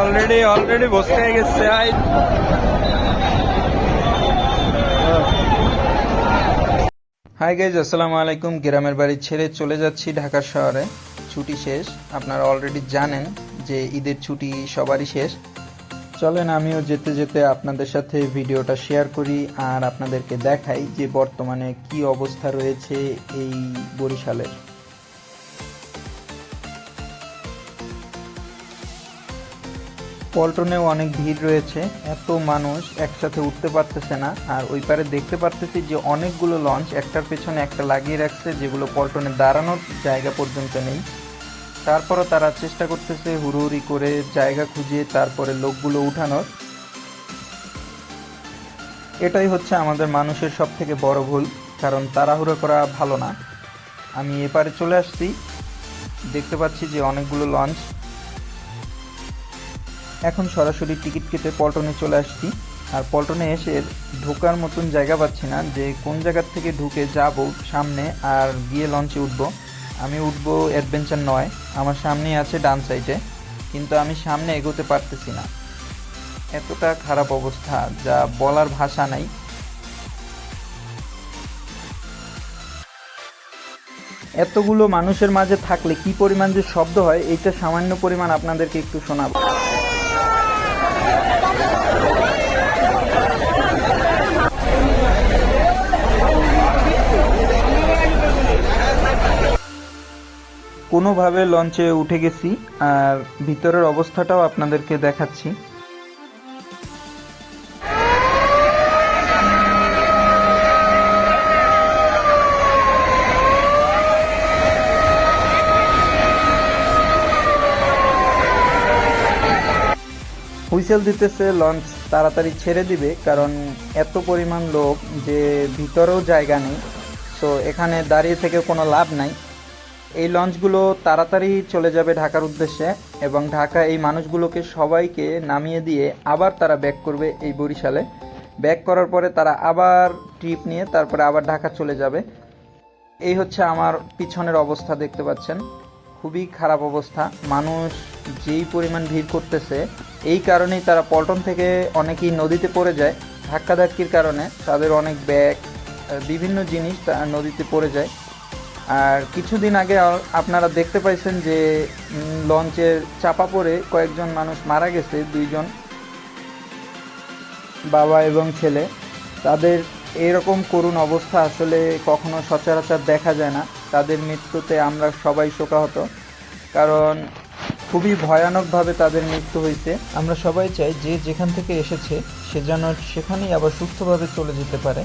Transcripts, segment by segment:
Already বসে গেছে। Hi guys, আসসালামু আলাইকুম। গ্রামের বাড়ি ছেড়ে চলে যাচ্ছি ঢাকা শহরে। ছুটি শেষ, আপনারা অলরেডি জানেন যে ঈদের ছুটি সবারই শেষ। চলেন আমিও যেতে যেতে আপনাদের সাথে ভিডিওটা শেয়ার করি আর আপনাদেরকে দেখাই যে বর্তমানে কি অবস্থা রয়েছে এই বরিশালের। পল্টনেও অনেক ভিড় রয়েছে, এত মানুষ একসাথে উঠতে পারতেছে না। আর ওই পারে দেখতে পারতেছি যে অনেকগুলো লঞ্চ একটার পেছনে একটা লাগিয়ে রাখছে, যেগুলো পল্টনে দাঁড়ানোর জায়গা পর্যন্ত নেই। তারপরও তারা চেষ্টা করতেছে হুড়োহুড়ি করে জায়গা খুঁজে তারপরে লোকগুলো উঠানোর। এটাই হচ্ছে আমাদের মানুষের সব থেকে বড় ভুল, কারণ তাড়াহুড়ো করা ভালো না। আমি এপারে চলে আসছি, দেখতে পাচ্ছি যে অনেকগুলো লঞ্চ। এখন সরাসরি টিকিট কেটে পল্টনে চলে আসছি। আর পল্টনে এসে ঢোকার মতন জায়গা পাচ্ছি না, যে কোন জায়গার থেকে ঢুকে যাব সামনে আর গিয়ে লঞ্চে উঠবো। আমি উঠবো অ্যাডভেঞ্চার 9, আমার সামনেই আছে ডান সাইডে, কিন্তু আমি সামনে এগোতে পারতেছি না। এতটা খারাপ অবস্থা যা বলার ভাষা নাই। এতগুলো মানুষের মাঝে থাকলে কি পরিমাণ যে শব্দ হয়, এইটা সামান্য পরিমাণ আপনাদেরকে একটু শোনাবো। কোনোভাবে লঞ্চে উঠে গেছি আর ভিতরের অবস্থাটাও আপনাদেরকে দেখাচ্ছি। হুইসেল দিতেছে, লঞ্চ তাড়াতাড়ি ছেড়ে দিবে, কারণ এত পরিমাণ লোক যে ভিতরেও জায়গা নেই। তো এখানে দাঁড়িয়ে থেকে কোনো লাভ নাই। এই লঞ্চগুলো তাড়াতাড়ি চলে যাবে ঢাকার উদ্দেশ্যে, এবং ঢাকা এই মানুষগুলোকে সবাইকে নামিয়ে দিয়ে আবার তারা ব্যাক করবে এই বরিশালে। ব্যাক করার পরে তারা আবার ট্রিপ নিয়ে তারপরে আবার ঢাকা চলে যাবে। এই হচ্ছে আমার পিছনের অবস্থা, দেখতে পাচ্ছেন খুবই খারাপ অবস্থা। মানুষ যেই পরিমাণ ভিড় করতেছে, এই কারণেই তারা পল্টন থেকে অনেকেই নদীতে পড়ে যায়। ধাক্কাধাক্কির কারণে তাদের অনেক ব্যাগ, বিভিন্ন জিনিস নদীতে পড়ে যায়। আর কিছুদিন আগে আপনারা দেখতে পাইছেন যে লঞ্চের চাপা পড়ে কয়েকজন মানুষ মারা গেছে, 2 জন, বাবা এবং ছেলে। তাদের এরকম করুণ অবস্থা আসলে কখনো সচরাচর দেখা যায় না। তাদের মৃত্যুতে আমরা সবাই শোকাহত, কারণ খুবই ভয়ানকভাবে তাদের মৃত্যু হয়েছে। আমরা সবাই চাই যে যেখান থেকে এসেছে সে যেন সেখানেই আবার সুস্থভাবে চলে যেতে পারে,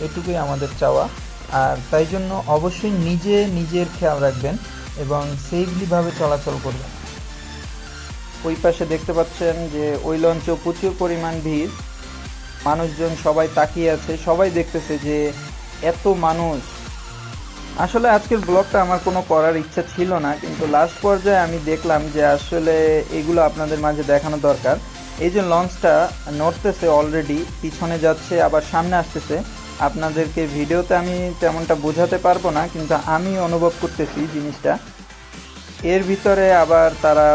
এটুকুই আমাদের চাওয়া। আর তাই জন্য অবশ্যই নিজের খেয়াল রাখবেন এবং সেফলিভাবে চলাচল করবেন। ওই পাশে দেখতে পাচ্ছেন যে ওই লঞ্চেও প্রচুর পরিমাণ ভিড়, মানুষজন সবাই তাকিয়ে আছে, সবাই দেখতেছে যে এত মানুষ। আসলে আজকের ব্লগটা আমার কোনো করার ইচ্ছা ছিল না, কিন্তু লাস্ট পর্যায়ে আমি দেখলাম যে আসলে এগুলো আপনাদের মাঝে দেখানো দরকার। এই যে লঞ্চটা নড়তেছে, অলরেডি পিছনে যাচ্ছে আবার সামনে আসতেছে। আপনাদেরকে ভিডিওতে আমি তেমনটা বোঝাতে পারবো না, কিন্তু আমি অনুভব করতেছি জিনিসটা। এর ভিতরে আবার তারা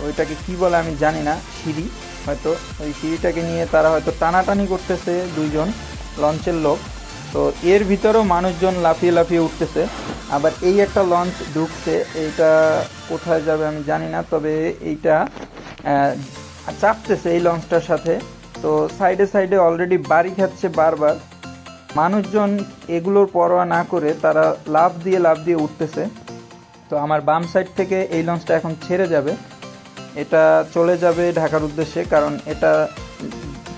ওইটাকে কি বলে আমি জানি না, সিঁড়ি হয়তো, ওই সিঁড়িটাকে নিয়ে তারা হয়তো টানাটানি করতেছে 2 জন লঞ্চের লোক। তো এর ভিতরেও মানুষজন লাফিয়ে লাফিয়ে উঠতেছে। আবার এই একটা লঞ্চ ঢুকছে, এইটা কোথায় যাবে আমি জানি না, তবে এইটা চাপতেছে এই লঞ্চটার সাথে। তো সাইডে সাইডে অলরেডি বাড়ি খাচ্ছে বারবার। মানুষজন এগুলোর পরোয়া না করে তারা লাফ দিয়ে উঠতেছে। তো আমার বাম সাইড থেকে এই লঞ্চটা এখন ছেড়ে যাবে, এটা চলে যাবে ঢাকার উদ্দেশ্যে, কারণ এটা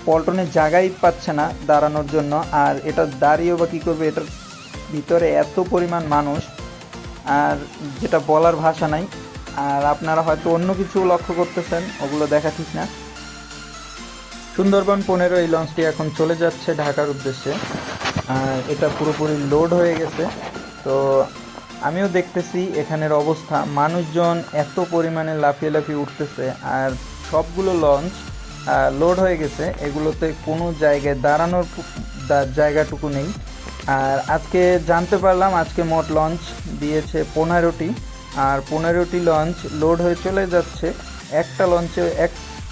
পল্টনে জায়গাই পাচ্ছে না দাঁড়ানোর জন্য। আর এটা দাঁড়িয়েও বা কী করবে, এটার ভিতরে এত পরিমাণ মানুষ, আর যেটা বলার ভাষা নাই। আর আপনারা হয়তো অন্য কিছু লক্ষ্য করতেছেন, ওগুলো দেখা ঠিক না। সুন্দরবন 15 এই লঞ্চটি এখন চলে যাচ্ছে ঢাকার উদ্দেশ্যে। আর এটা পুরোপুরি লোড হয়ে গেছে। তো আমিও দেখতেছি এখানের অবস্থা, মানুষজন এত পরিমাণে লাফিয়ে লাফিয়ে উঠতেছে, আর সবগুলো লঞ্চ লোড হয়ে গেছে। এগুলোতে কোনো জায়গায় দাঁড়ানোর জায়গাটুকু নেই। আর আজকে জানতে পারলাম আজকে মোট লঞ্চ দিয়েছে 15টি, আর 15টি লঞ্চ লোড হয়ে চলে যাচ্ছে। একটা লঞ্চে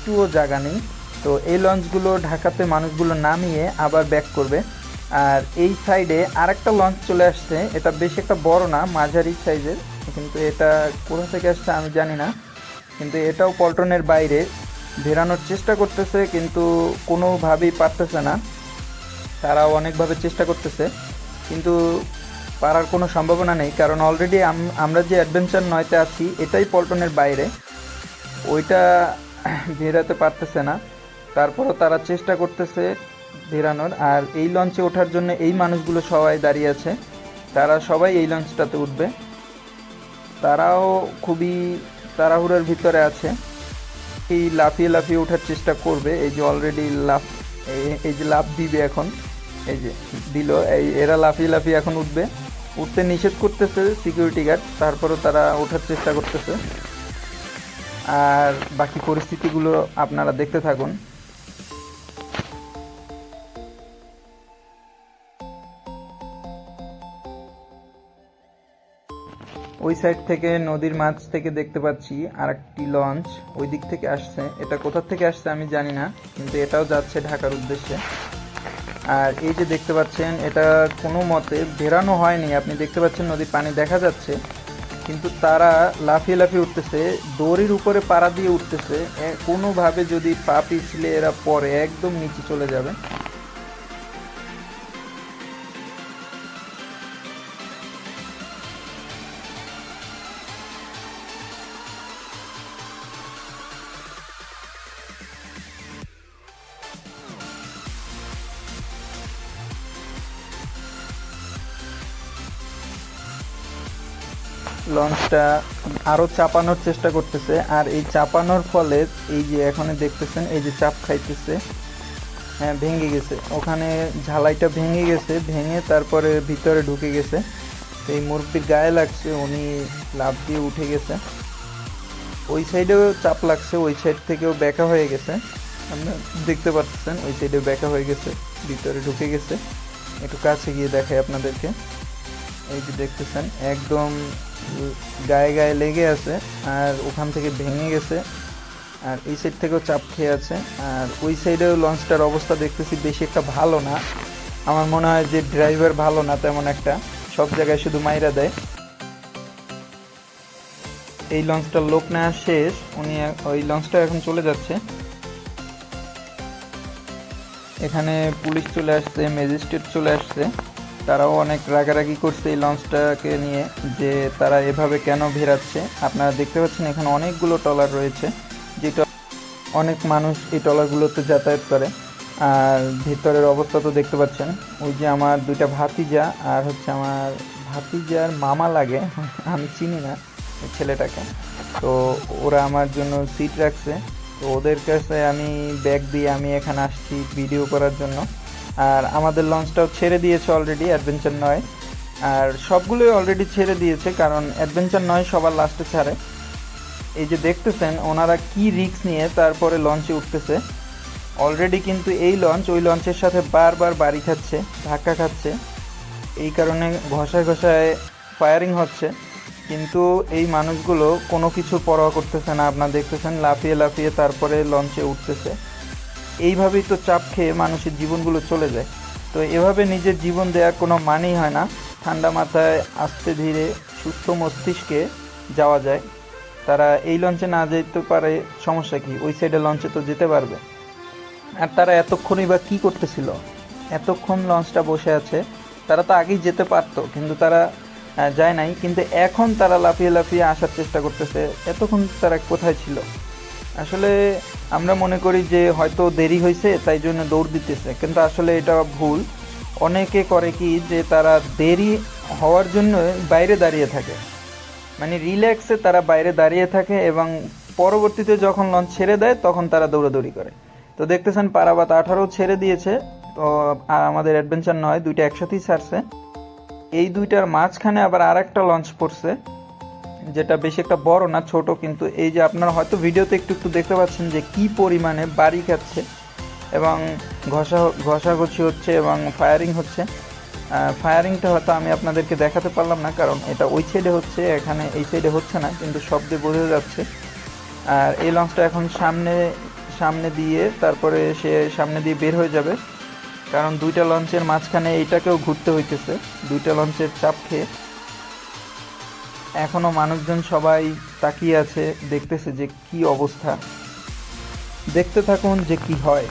একটুও জায়গা নেই। তো এই লঞ্চগুলো ঢাকাতে মানুষগুলো নামিয়ে আবার ব্যাক করবে। আর এই সাইডে আরেকটা লঞ্চ চলে আসছে, এটা বেশ একটা বড় না, মাঝারি সাইজের, কিন্তু এটা কোথা থেকে আসছে আমি জানি না। কিন্তু এটাও পল্টনের বাইরে ভেরানোর চেষ্টা করতেছে, কিন্তু কোনোভাবেই পারতেছে না। তারাও অনেকভাবে চেষ্টা করতেছে, কিন্তু পারার কোনো সম্ভাবনা নেই, কারণ অলরেডি আমরা যে অ্যাডভেঞ্চার 9-তে আছি এটাই পল্টনের বাইরে, ওইটা ভেরাতে পারতেছে না। তারপরও তারা চেষ্টা করতেছে ভেরানোর। আর এই লঞ্চে ওঠার জন্য এই মানুষগুলো সবাই দাঁড়িয়ে আছে, তারা সবাই এই লঞ্চটাতে উঠবে। তারাও খুবই তাড়াহুড়োর ভিতরে আছে, এই লাফিয়ে লাফিয়ে ওঠার চেষ্টা করবে। এই যে অলরেডি এই যে লাফ দিবে এখন, এই যে দিল, এরা লাফিয়ে লাফিয়ে এখন উঠবে। উঠতে নিষেধ করতেছে সিকিউরিটি গার্ড, তারপরও তারা ওঠার চেষ্টা করতেছে। আর বাকি পরিস্থিতিগুলো আপনারা দেখতে থাকুন। ওই সাইড থেকে নদীর মাছ থেকে দেখতে পাচ্ছি আর একটি লঞ্চ ওই দিক থেকে আসছে। এটা কোথা থেকে আসছে আমি জানি না, কিন্তু এটাও যাচ্ছে ঢাকার উদ্দেশ্যে। আর এই যে দেখতে পাচ্ছেন, এটা কোনো মতে ভেরানো হয়নি। আপনি দেখতে পাচ্ছেন নদীর পানি দেখা যাচ্ছে, কিন্তু তারা লাফিয়ে লাফিয়ে উঠতেছে, দড়ির উপরে পাড়া দিয়ে উঠতেছে। কোনোভাবে যদি পা পিছলে এরা পরে একদম নিচে চলে যাবে। লঞ্চটা আরও চাপানোর চেষ্টা করতেছে, আর এই চাপানোর ফলে এই যে এখানে দেখতেছেন এই যে চাপ খাইতেছে, হ্যাঁ ভেঙে গেছে, ওখানে ঝালাইটা ভেঙে গেছে, ভেঙে তারপরে ভিতরে ঢুকে গেছে। এই মুরব্বির গায়ে লাগছে, উনি লাফ দিয়ে উঠে গেছে। ওই সাইডেও চাপ লাগছে, ওই সাইড থেকেও ব্যাকা হয়ে গেছে, আপনারা দেখতে পাচ্ছেন ওই সাইডেও ব্যাকা হয়ে গেছে, ভিতরে ঢুকে গেছে। একটু কাছে গিয়ে দেখাই আপনাদেরকে, এই যে দেখতেছেন একদম গায়ে গায়ে লেগে আছে, আর ওখান থেকে ভেঙে গেছে। আর এই সাইড থেকেও চাপ খেয়ে আছে। আর ওই সাইডেও লঞ্চটার অবস্থা দেখতেছি বেশি একটা ভালো না, আমার মনে হয় যে ড্রাইভার ভালো না তেমন একটা, সব জায়গায় শুধু মাইরা দেয়। এই লঞ্চটার লোক নেওয়া শেষ, উনি ওই লঞ্চটা এখন চলে যাচ্ছে। এখানে পুলিশ চলে আসছে, ম্যাজিস্ট্রেট চলে আসছে, তারাও অনেক রাগারাগি করছে এই লঞ্চটাকে নিয়ে, যে তারা এভাবে কেন ভেরাচ্ছে। আপনারা দেখতে পাচ্ছেন এখানে অনেকগুলো ট্রলার রয়েছে, যেটা অনেক মানুষ এই ট্রলারগুলোতে যাতায়াত করে। আর ভিতরের অবস্থা তো দেখতে পাচ্ছেন, ওই যে আমার দুইটা ভাতিজা, আর হচ্ছে আমার ভাতিজার মামা লাগে, আমি চিনি না ওই ছেলেটাকে, তো ওরা আমার জন্য সিট রাখছে। তো ওদের কাছে আমি ব্যাগ দিয়ে আমি এখানে আসছি ভিডিও করার জন্য। আর আমাদের লঞ্চটাও ছেড়ে দিয়েছে অলরেডি, অ্যাডভেঞ্চার 9, আর সবগুলোই অলরেডি ছেড়ে দিয়েছে, কারণ অ্যাডভেঞ্চার 9 সবার লাস্টে ছাড়ে। এই যে দেখতেছেন ওনারা কি রিস্ক নিয়ে তারপরে লঞ্চে উঠতেছে। অলরেডি কিন্তু এই লঞ্চ ওই লঞ্চের সাথে বারবার বাড়ি খাচ্ছে, ধাক্কা খাচ্ছে, এই কারণে ঘষায় ঘষায় ফায়ারিং হচ্ছে, কিন্তু এই মানুষগুলো কোনো কিছু পরোয়া করতেছে না। আপনারা দেখতেছেন লাফিয়ে লাফিয়ে তারপরে লঞ্চে উঠতেছে। এইভাবেই তো চাপ খেয়ে মানুষের জীবনগুলো চলে যায়। তো এভাবে নিজের জীবন দেওয়ার কোনো মানেই হয় না। ঠান্ডা মাথায় আস্তে ধীরে সুস্থ মস্তিষ্কে যাওয়া যায়। তারা এই লঞ্চে না যেতে পারে, সমস্যা কি, ওই সাইডে লঞ্চে তো যেতে পারবে। আর তারা এতক্ষণই বা কী করতেছিল, এতক্ষণ লঞ্চটা বসে আছে, তারা তো আগেই যেতে পারতো, কিন্তু তারা যায় নাই। কিন্তু এখন তারা লাফিয়ে লাফিয়ে আসার চেষ্টা করতেছে, এতক্ষণ তারা কোথায় ছিল? আসলে আমরা মনে করি যে হয়তো দেরি হয়েছে তাই জন্য দৌড় দিতেছে, কিন্তু আসলে এটা ভুল। অনেকে করে কি যে তারা দেরি হওয়ার জন্য বাইরে দাঁড়িয়ে থাকে, মানে রিল্যাক্সে তারা বাইরে দাঁড়িয়ে থাকে, এবং পরবর্তীতে যখন লঞ্চ ছেড়ে দেয় তখন তারা দৌড়াদৌড়ি করে। তো দেখতেছেন পারাবাত 18 ছেড়ে দিয়েছে, তো আমাদের অ্যাডভেঞ্চার 9 দুইটা একসাথেই ছাড়ছে। এই দুইটার মাঝখানে আবার আর একটা লঞ্চ পড়ছে, যেটা বেশি একটা বড় না, ছোট, কিন্তু এই যে আপনারা হয়তো ভিডিওতে একটু একটু দেখতে পাচ্ছেন যে কি পরিমাণে বাড়ি খাচ্ছে এবং ঘষাঘষি হচ্ছে এবং ফায়ারিং হচ্ছে। ফায়ারিংটা হয়তো আমি আপনাদেরকে দেখাতে পারলাম না, কারণ এটা ওই সাইডে হচ্ছে, এখানে এই সাইডে হচ্ছে না, কিন্তু শব্দে বোঝা যাচ্ছে। আর এই লঞ্চটা এখন সামনে দিয়ে তারপরে সে সামনে দিয়ে বের হয়ে যাবে, কারণ দুইটা লঞ্চের মাঝখানে এইটাকেও ঘুরতে হইতেছে দুইটা লঞ্চের চাপ খেয়ে। এখনো মানুষজন সবাই তাকিয়ে আছে, দেখতেছে যে কি অবস্থা। দেখতে থাকুন যে কি হয়।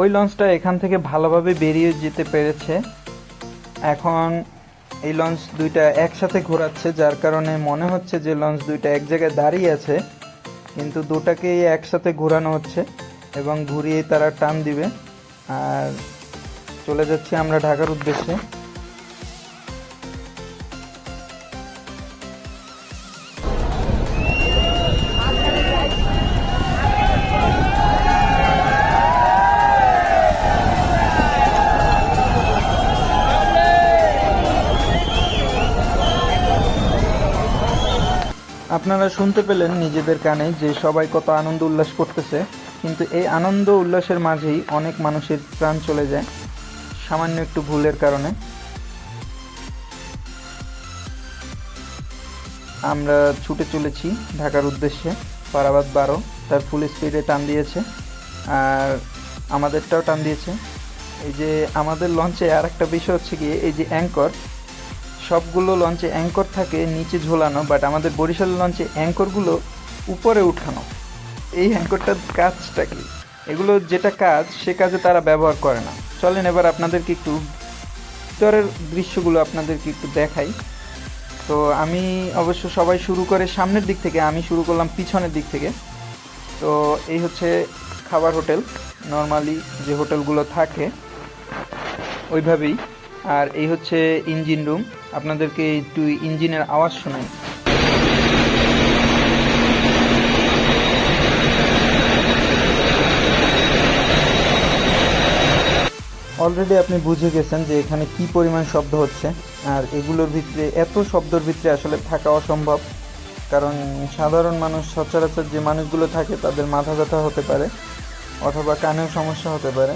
ওই লঞ্চটা এখান থেকে ভালোভাবে বেরিয়ে যেতে পেরেছে। এখন এই লঞ্চ দুইটা একসাথে ঘোরাচ্ছে, যার কারণে মনে হচ্ছে যে লঞ্চ দুইটা এক জায়গায় দাঁড়িয়ে আছে, কিন্তু দুটাকেই একসাথে ঘোরানো হচ্ছে এবং ঘুরিয়ে তারা টান দিবে। আর চলে যাচ্ছি আমরা ঢাকার উদ্দেশ্যে। আপনারা শুনতে পেলেন নিজেদের কানে যে সবাই কত আনন্দ উল্লাস করতেছে, কিন্তু এই আনন্দ উল্লাসের মাঝেই অনেক মানুষের প্রাণ চলে যায় সামান্য একটু ভুলের কারণে। আমরা ছুটে চলেছি ঢাকার উদ্দেশ্যে। পারাবাদ 12 তার ফুল স্পিডে টান দিয়েছে, আর আমাদেরটাও টান দিয়েছে। এই যে আমাদের লঞ্চে আর একটা বিষয় হচ্ছে গিয়ে, এই যে অ্যাঙ্কর, সবগুলো লঞ্চে অ্যাঙ্কর থাকে নিচে ঝোলানো, বাট আমাদের বরিশাল লঞ্চে অ্যাঙ্করগুলো উপরে উঠানো। এই অ্যাঙ্করটার কাজটা কি? এগুলো যেটা কাজ সে কাজে তারা ব্যবহার করে না। চলেন এবার আপনাদেরকে একটু ভিতরের দৃশ্যগুলো আপনাদেরকে একটু দেখাই। তো আমি অবশ্য সবাই শুরু করে সামনের দিক থেকে, আমি শুরু করলাম পিছনের দিক থেকে। তো এই হচ্ছে খাবার হোটেল, নর্মালি যে হোটেলগুলো থাকে ওইভাবেই। আর এই হচ্ছে ইঞ্জিন রুম, আপনাদেরকে একটু ইঞ্জিনের আওয়াজ শোনাই। অলরেডি আপনি বুঝে গেছেন যে এখানে কি পরিমাণ শব্দ হচ্ছে, আর এগুলোর ভিতরে এত শব্দের ভিতরে আসলে থাকা অসম্ভব, কারণ সাধারণ মানুষ, সচরাচর যে মানুষগুলো থাকে তাদের মাথা ব্যথা হতে পারে অথবা কানেও সমস্যা হতে পারে।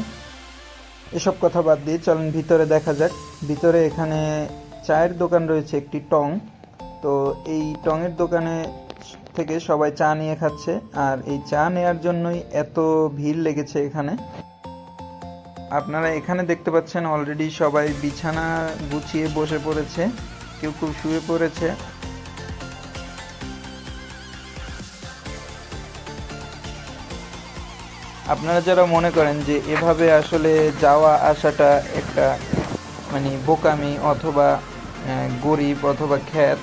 এসব কথা বাদ দিয়ে চলেন ভিতরে দেখা যাক। ভিতরে এখানে চায়ের দোকান রয়েছে, একটি টং। তো এই টঙের দোকানে থেকে সবাই চা নিয়ে খাচ্ছে, আর এই চা নেয়ার জন্যই এত ভিড় লেগেছে এখানে। আপনারা এখানে দেখতে পাচ্ছেন অলরেডি সবাই বিছানা গুছিয়ে বসে পড়েছে, কেউ কেউ শুয়ে পড়েছে। আপনারা যারা মনে করেন যে এভাবে আসলে যাওয়া আসাটা একটা মানে বোকামি অথবা গরিব অথবা খ্যাত,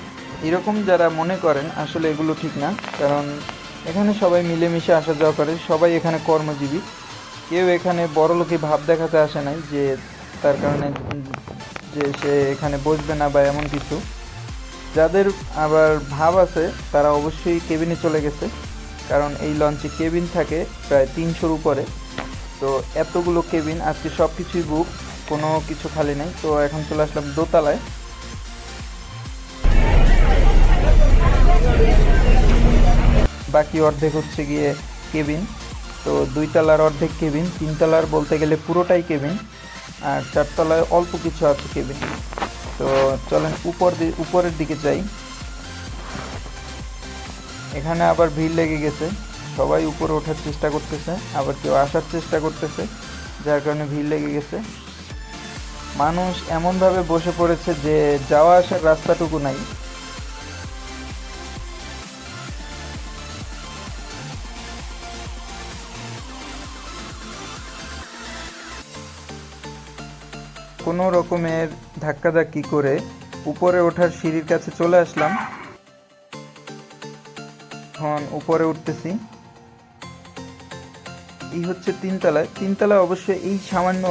এরকম যারা মনে করেন, আসলে এগুলো ঠিক না। কারণ এখানে সবাই মিলেমিশে আসা যাওয়া করে, সবাই এখানে কর্মজীবী। কেউ এখানে বড়লোকি ভাব দেখাতে আসে নাই যে তার কারণে যে সে এখানে বসবে না বা এমন কিছু। যাদের আবার ভাব আছে তারা অবশ্যই কেবিনে চলে গেছে, কারণ এই লঞ্চে কেবিন থাকে প্রায় 300-র উপরে। তো এতগুলো কেবিন, আজকে সব কিছুই বুক, কোনো কিছু খালি নেই। তো এখন চলে আসলাম দোতলায়। বাকি অর্ধেক হচ্ছে গিয়ে কেবিন। তো 2 তলার অর্ধেক কেবিন, 3 তলার বলতে গেলে পুরোটাই কেবিন, আর 4 তলায় অল্প কিছু আছে কেবিন। তো চলেন উপরের দিকে যাই। এখানে আবার ভিড় লেগে গেছে, সবাই উপরে ওঠার চেষ্টা করতেছে, আবার কেউ আসার চেষ্টা করতেছে, যার কারণে ভিড় লেগে গেছে। মানুষ এমনভাবে বসে পড়েছে যে যাওয়া আসার রাস্তাটুকু নাই। কোনো রকমের ধাক্কাধাক্কি করে উপরে ওঠার সিঁড়ির কাছে চলে আসলাম। এখন উপরে উঠতেছি। এই হচ্ছে তিনতলায়। তিনতলায় অবশ্যই এই সামান্য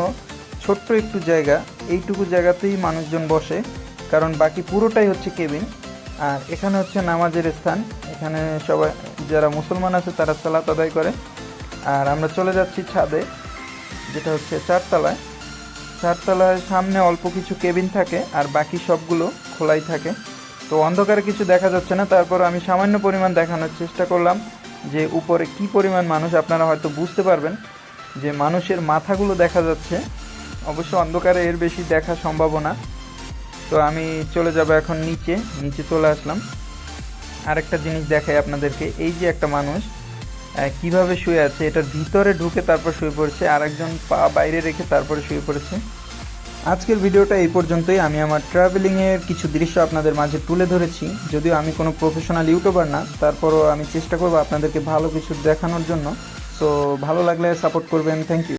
ছোট্ট একটু জায়গা, এইটুকু জায়গাতেই মানুষজন বসে, কারণ বাকি পুরোটাই হচ্ছে কেবিন। আর এখানে হচ্ছে নামাজের স্থান, এখানে সবাই যারা মুসলমান আছে তারা সালাত আদায় করে। আর আমরা চলে যাচ্ছি ছাদে, যেটা হচ্ছে চারতলায়। চারতলায় সামনে অল্প কিছু কেবিন থাকে আর বাকি সবগুলো খোলাই থাকে। তো অন্ধকারে কিছু দেখা যাচ্ছে না, তারপর আমি সামান্য পরিমাণ দেখানোর চেষ্টা করলাম যে উপরে কি পরিমাণ মানুষ। আপনারা হয়তো বুঝতে পারবেন যে মানুষের মাথাগুলো দেখা যাচ্ছে। অবশ্য অন্ধকারে এর বেশি দেখা সম্ভব না। তো আমি চলে যাব এখন নিচে। নিচে চলে আসলাম। আরেকটা জিনিস দেখাই আপনাদেরকে। এই যে একটা মানুষ কিভাবে শুয়ে আছে, এটার ভিতরে ঢুকে তারপর শুয়ে পড়েছে, আরেকজন পা বাইরে রেখে তারপরে শুয়ে পড়েছে। আজকের ভিডিওটা এই পর্যন্তই। আমি আমার ট্রাভেলিংয়ের কিছু দৃশ্য আপনাদের মাঝে তুলে ধরেছি। যদিও আমি কোনো প্রফেশনাল ইউটিউবার না, তারপরও আমি চেষ্টা করব আপনাদেরকে ভালো কিছু দেখানোর জন্য। সো ভালো লাগলে সাপোর্ট করবেন। Thank you.